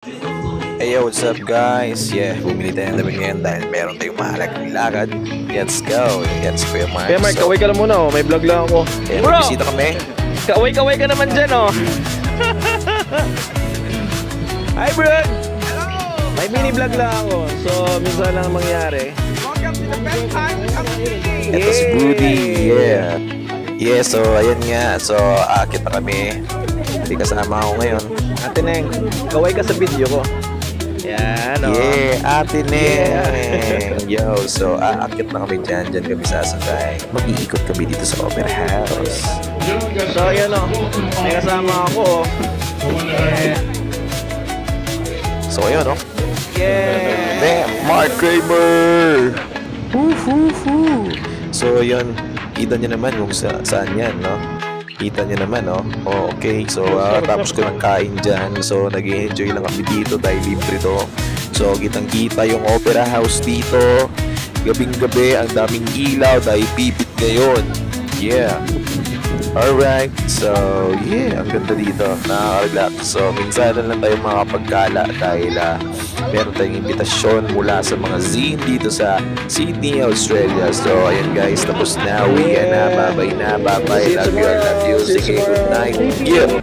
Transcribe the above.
Hey yo, what's up guys? Yeah, bumili tayo ng damit ngayon dahil meron tayong mahalagang lakad. Let's go! Let's go, Mark. Kaya Mark, kaway ka lang muna, oh. May vlog lang ako. Kaya Bro! bisita kami. Kaway ka naman dyan, oh. Hi, bro! Hello! May mini vlog lang ako. So, minsan lang mangyari. Welcome to the best time company! Ito si Broody. Yeah. Yeah, so ayan nga. So, akit na kami. Hindi kasama ako ngayon. Ate Neng, kaway ka sa video ko. Yan, oh. Yeah, Ate Neng. Yo, so aakit na kami dyan. Dyan kami sasakay. Mag-iikot kami dito sa Opera House. So, ayan, oh. May kasama ako, oh. Yeah. So, ayun, no? Yeah. Damn, Mark Kramer! Woo-hoo-hoo! So, yun. Kita nyo naman kung saan yan, no? Kita nyo naman, no? Oh, okay. So, tapos ko ng kain dyan. So, nag-enjoy lang kami dito dahil libre to. So, kitang-kita yung Opera House dito. Gabing-gabi, ang daming ilaw dahil pipit ngayon. Yeah. Alright. So, yeah. Ang ganda dito. Nakaka-relax. So, minsan lang tayo makapagkala dahil meron tayong imbitasyon mula sa mga zine dito sa Sydney, Australia. So, ayan guys. Tapos na. Uwi na. Bye-bye na. Bye-bye. Love you. I love you. Sige, good night. Yeah.